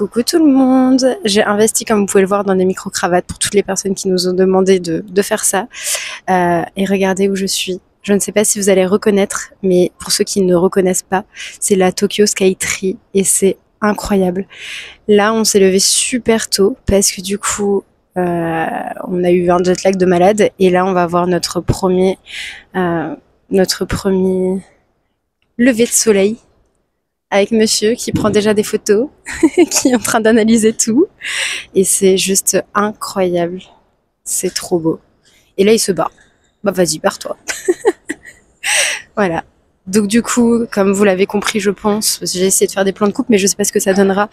Coucou tout le monde, j'ai investi comme vous pouvez le voir dans des micro-cravates pour toutes les personnes qui nous ont demandé de faire ça. Et regardez où je suis. Je ne sais pas si vous allez reconnaître, mais pour ceux qui ne reconnaissent pas, c'est la Tokyo Skytree et c'est incroyable. Là, on s'est levé super tôt parce que du coup, on a eu un jet lag de malade et là, on va avoir notre premier lever de soleil avec monsieur qui prend déjà des photos, qui est en train d'analyser tout. Et c'est juste incroyable. C'est trop beau. Et là, il se bat. Bah vas-y, barre-toi. Voilà. Donc du coup, comme vous l'avez compris, je pense, j'ai essayé de faire des plans de coupe, mais je sais pas ce que ça donnera.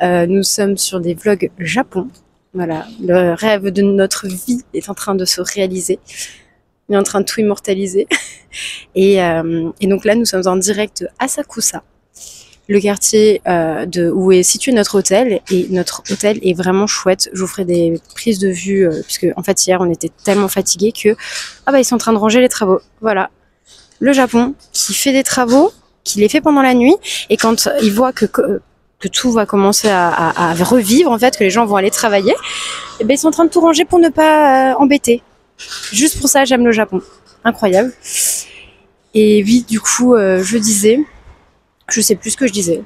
Nous sommes sur des vlogs Japon. Voilà. Le rêve de notre vie est en train de se réaliser. On est en train de tout immortaliser. Et donc là, nous sommes en direct de Asakusa, le quartier où est situé notre hôtel. Et notre hôtel est vraiment chouette. Je vous ferai des prises de vue, puisque en fait hier on était tellement fatigués que ils sont en train de ranger les travaux. Voilà, le Japon qui fait des travaux, qui les fait pendant la nuit, et quand ils voient que tout va commencer à revivre, en fait, que les gens vont aller travailler, et ils sont en train de tout ranger pour ne pas embêter. Juste pour ça, j'aime le Japon. Incroyable. Et oui, du coup, je disais, je sais plus ce que je disais.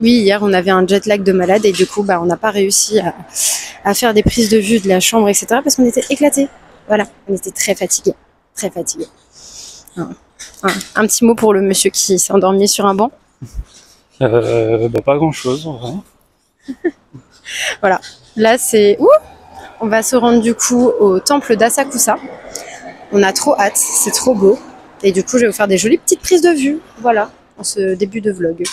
Oui, hier, on avait un jet lag de malade et du coup, on n'a pas réussi à faire des prises de vue de la chambre, etc. parce qu'on était éclatés. Voilà, on était très fatigués. Très fatigués. Un petit mot pour le monsieur qui s'est endormi sur un banc. Pas grand-chose, en vrai. Voilà, là, c'est... on va se rendre du coup au temple d'Asakusa. On a trop hâte, c'est trop beau. Et du coup, je vais vous faire des jolies petites prises de vue. Voilà, en ce début de vlog.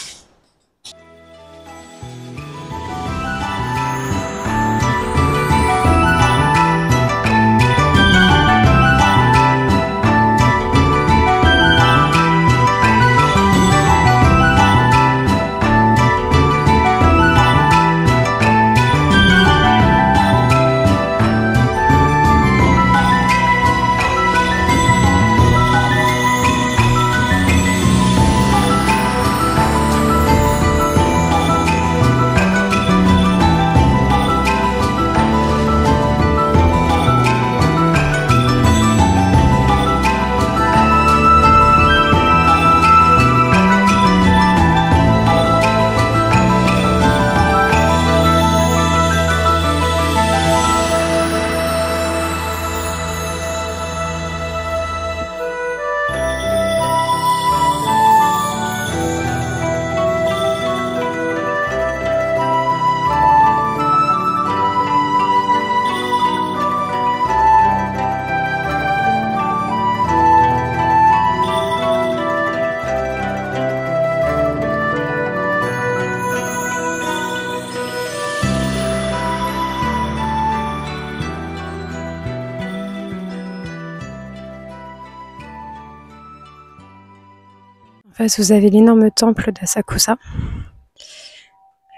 En face, vous avez l'énorme temple d'Asakusa.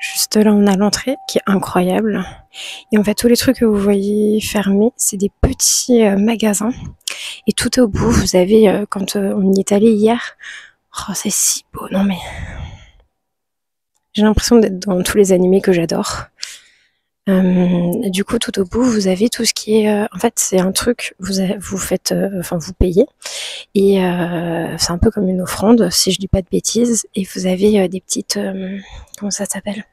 Juste là, on a l'entrée qui est incroyable. Et en fait, tous les trucs que vous voyez fermés, c'est des petits magasins. Et tout au bout, vous avez, quand on y est allé hier, c'est si beau, non mais... J'ai l'impression d'être dans tous les animés que j'adore. Du coup, tout au bout, vous avez tout ce qui est... en fait, c'est un truc, vous faites... vous payez. Et c'est un peu comme une offrande, si je dis pas de bêtises. Et vous avez des petites... comment ça s'appelle?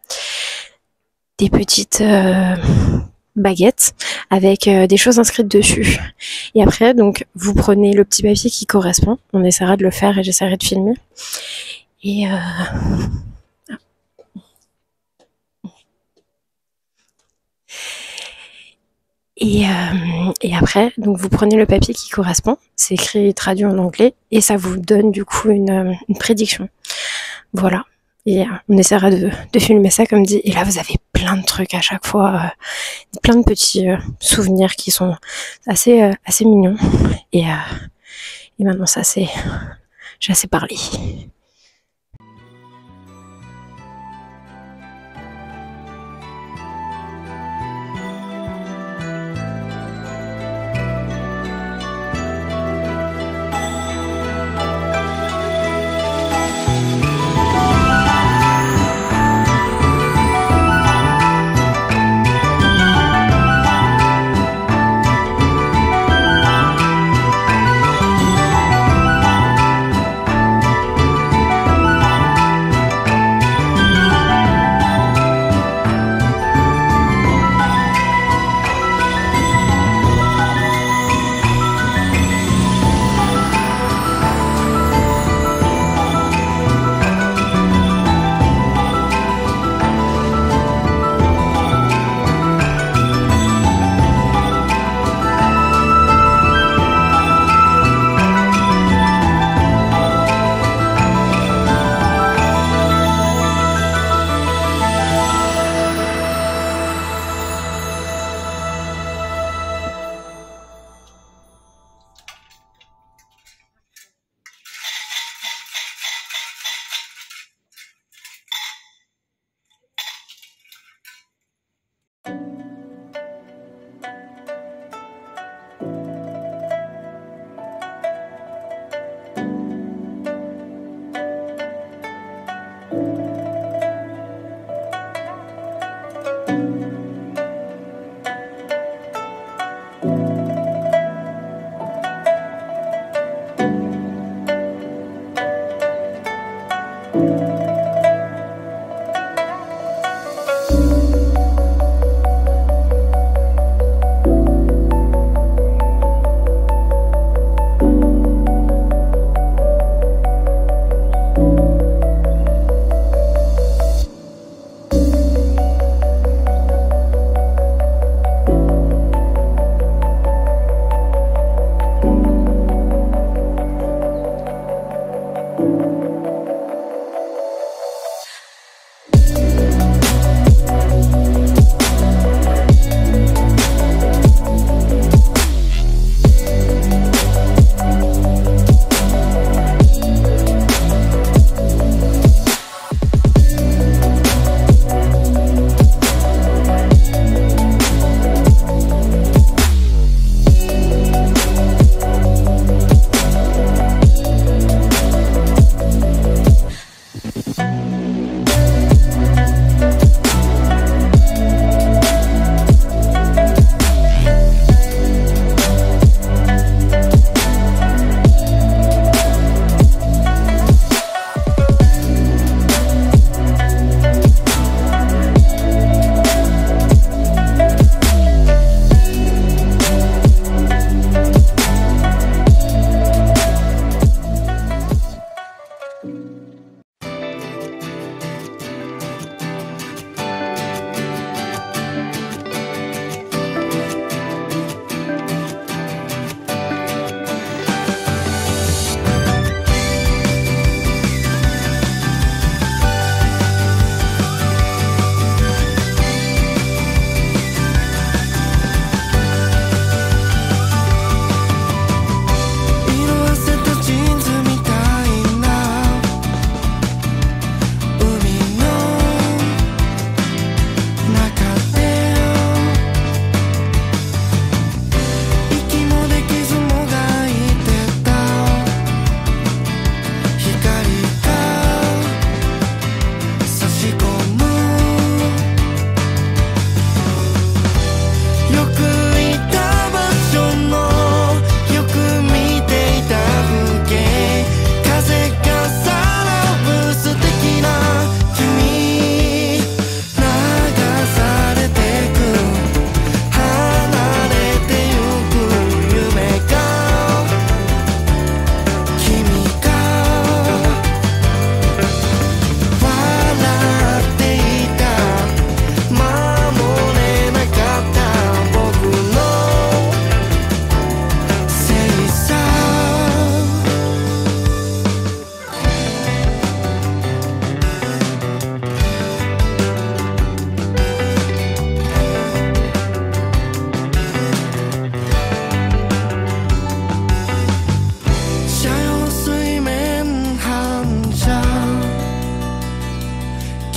Des petites baguettes avec des choses inscrites dessus. Et après, donc, vous prenez le petit papier qui correspond. On essaiera de le faire et j'essaierai de filmer. Et après, donc vous prenez le papier qui correspond, c'est écrit et traduit en anglais, et ça vous donne du coup une prédiction. Voilà. Et on essaiera de filmer ça comme dit. Et là, vous avez plein de trucs à chaque fois, plein de petits souvenirs qui sont assez mignons. Et maintenant, ça c'est... J'ai assez parlé.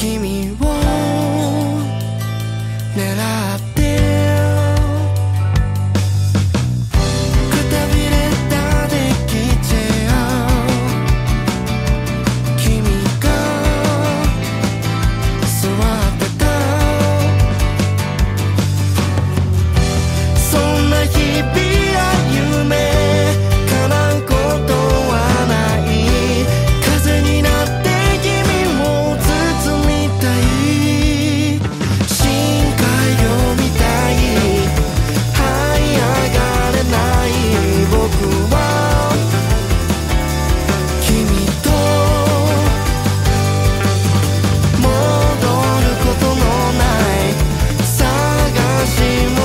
君を狙ってくたびれたできちゃう君が座ってたそんな日々や夢叶うことはない風になって君を包みたい深海魚みたい這い上がれない僕は君と戻ることのない探し物を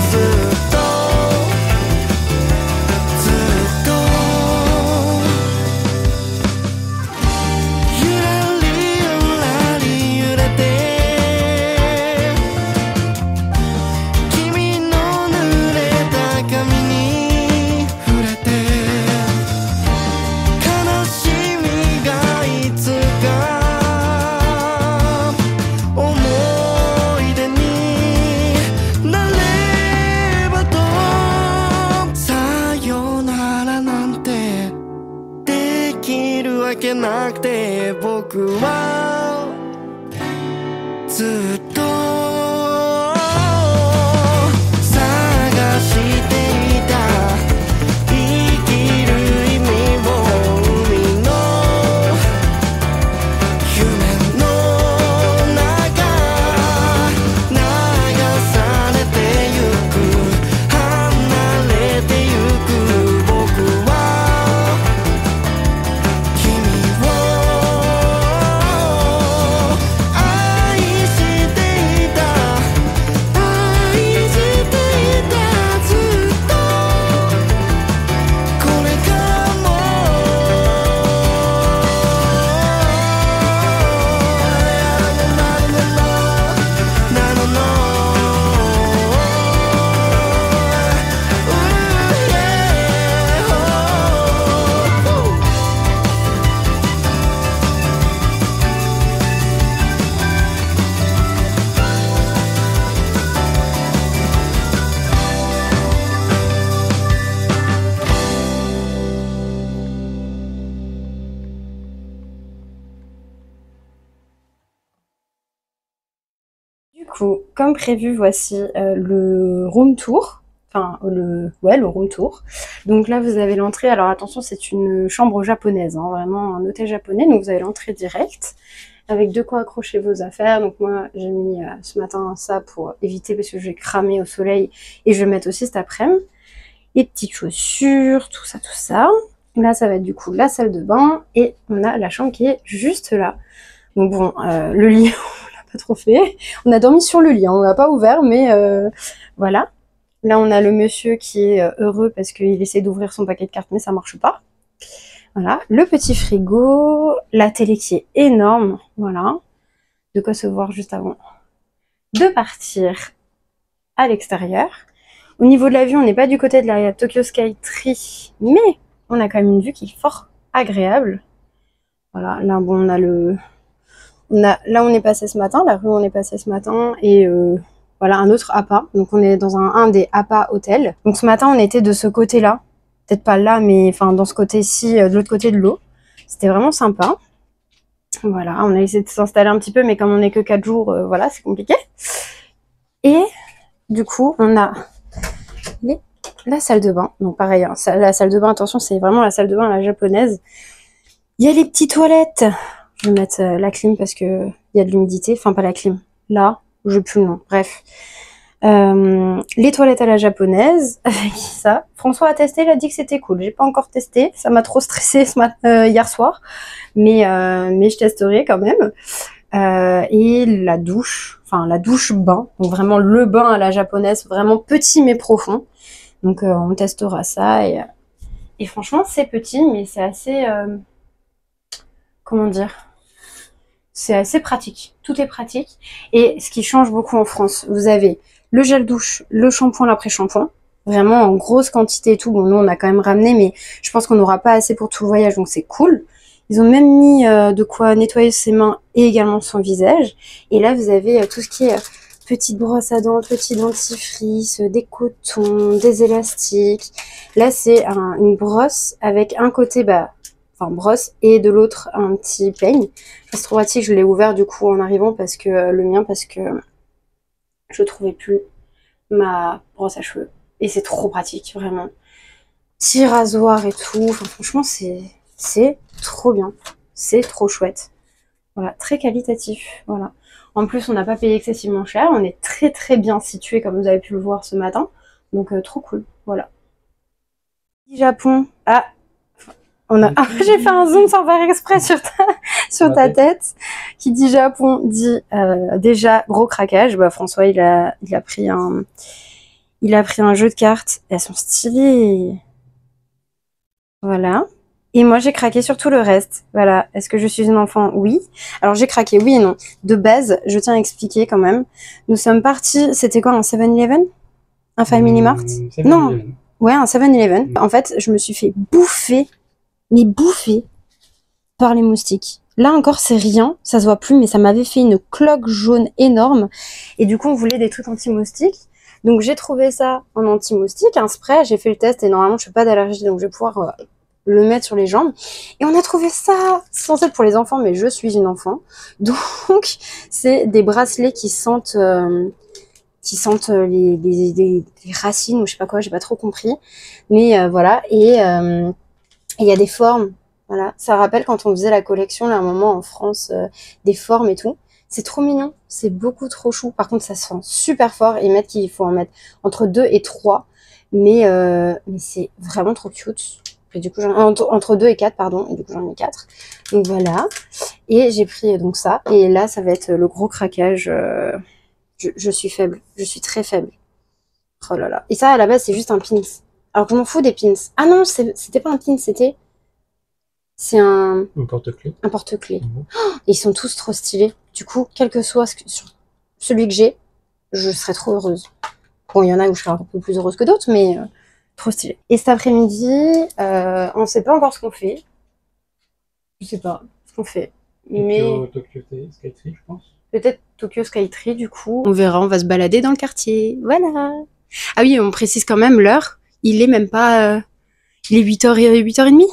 ずっとゆらりゆらり揺れて君の濡れた髪に触れて悲しみがいつか思い出になればとさよならなんてできるわけなくて僕はずっと探していた生きる意味を海の夢の中流されてゆく離れてゆく僕は君を愛していた愛していたずっとこれからもなのDu coup, comme prévu, voici le room tour. Enfin, le room tour. Donc là, vous avez l'entrée. Alors attention, c'est une chambre japonaise, hein, vraiment un hôtel japonais. Donc vous avez l'entrée directe avec de quoi accrocher vos affaires. Donc moi, j'ai mis ce matin ça pour éviter parce que je vais cramer au soleil et je vais mettre aussi cet après-midi. Les petites chaussures, tout ça, tout ça. Là, ça va être du coup la salle de bain et on a la chambre qui est juste là. Donc bon, le lit, on l'a pas trop fait. On a dormi sur le lit, hein, on l'a pas ouvert, mais voilà. Là, on a le monsieur qui est heureux parce qu'il essaie d'ouvrir son paquet de cartes, mais ça marche pas. Voilà, le petit frigo, la télé qui est énorme, voilà. De quoi se voir juste avant de partir à l'extérieur. Au niveau de la vue, on n'est pas du côté de la Tokyo Sky Tree, mais on a quand même une vue qui est fort agréable. Voilà, là, bon, on a le... là, on est passé ce matin, la rue où on est passé ce matin, et voilà, un autre APA. Donc, on est dans un des APA hôtels. Donc, ce matin, on était de ce côté-là. Peut-être pas là, mais enfin, dans ce côté-ci, de l'autre côté de l'eau. C'était vraiment sympa. Voilà, on a essayé de s'installer un petit peu, mais comme on n'est que 4 jours, voilà, c'est compliqué. Et du coup, on a la salle de bain. Donc, pareil, hein, la salle de bain, attention, c'est vraiment la salle de bain à la japonaise. Il y a les petites toilettes. Je vais mettre la clim parce que il y a de l'humidité. Enfin, pas la clim. Là, je plus le nom. Bref. Les toilettes à la japonaise. Avec ça. François a testé, il a dit que c'était cool. J'ai pas encore testé. Ça m'a trop stressé hier soir. Mais je testerai quand même. Et la douche. Enfin, la douche bain. Donc, vraiment le bain à la japonaise. Vraiment petit mais profond. Donc, on testera ça. Et franchement, c'est petit, mais c'est assez... comment dire, c'est assez pratique. Tout est pratique. Et ce qui change beaucoup en France, vous avez le gel douche, le shampoing, l'après-shampoing. Vraiment en grosse quantité et tout. Bon, nous, on a quand même ramené, mais je pense qu'on n'aura pas assez pour tout le voyage, donc c'est cool. Ils ont même mis de quoi nettoyer ses mains et également son visage. Et là, vous avez tout ce qui est petite brosse à dents, petit dentifrice, des cotons, des élastiques. Là, c'est une brosse avec un côté, enfin brosse, et de l'autre un petit peigne. Je trouve pratique, je l'ai ouvert du coup en arrivant parce que parce que je trouvais plus ma brosse à cheveux. Et c'est trop pratique, vraiment. Petit rasoir et tout. Enfin, franchement, c'est trop bien. C'est trop chouette. Voilà, très qualitatif. Voilà. En plus, on n'a pas payé excessivement cher. On est très très bien situé, comme vous avez pu le voir ce matin. Donc, trop cool. Voilà. Japon. Ah, j'ai fait un zoom sans faire exprès sur ta tête. Qui dit Japon dit déjà gros craquage. François, il a pris un jeu de cartes. Elles sont stylées. Voilà. Et moi, j'ai craqué sur tout le reste. Voilà. Est-ce que je suis une enfant? Oui. Alors, j'ai craqué, oui et non. De base, je tiens à expliquer quand même. Nous sommes partis, c'était quoi, un 7-Eleven? Un Family Mart? Non. Ouais, un 7-Eleven. En fait, je me suis fait bouffer, mais bouffer par les moustiques. Là encore, c'est rien, ça se voit plus, mais ça m'avait fait une cloque jaune énorme. Et du coup, on voulait des trucs anti-moustiques. Donc, j'ai trouvé ça en anti-moustique, un spray. J'ai fait le test et normalement, je fais pas d'allergie, donc je vais pouvoir le mettre sur les jambes. Et on a trouvé ça, c'est censé être pour les enfants, mais je suis une enfant. Donc, c'est des bracelets qui sentent les racines ou je sais pas quoi, j'ai pas trop compris. Mais voilà, et il y a des formes. Voilà, ça rappelle quand on faisait la collection là, à un moment en France, des formes et tout. C'est trop mignon, c'est beaucoup trop chou. Par contre, ça se sent super fort. Ils mettent qu'il faut en mettre entre 2 et 3. Mais c'est vraiment trop cute. Et du coup, entre 2 et 4, pardon. Et du coup, j'en ai 4. Donc voilà. Et j'ai pris donc ça. Et là, ça va être le gros craquage. Je suis faible. Je suis très faible. Oh là là. Et ça, à la base, c'est juste un pins. Alors, je m'en fous des pins. Ah non, c'était pas un pin, c'est un porte-clés. Un porte-clés. Ils sont tous trop stylés. Du coup, quel que soit celui que j'ai, je serais trop heureuse. Bon, il y en a où je serais un peu plus heureuse que d'autres, mais trop stylé. Et cet après-midi, on sait pas encore ce qu'on fait. Je sais pas ce qu'on fait. Tokyo Skytree, je pense. Peut-être Tokyo Skytree, du coup. On verra, on va se balader dans le quartier. Voilà. Ah oui, on précise quand même l'heure. Il est même pas... il est 8h30 8h30.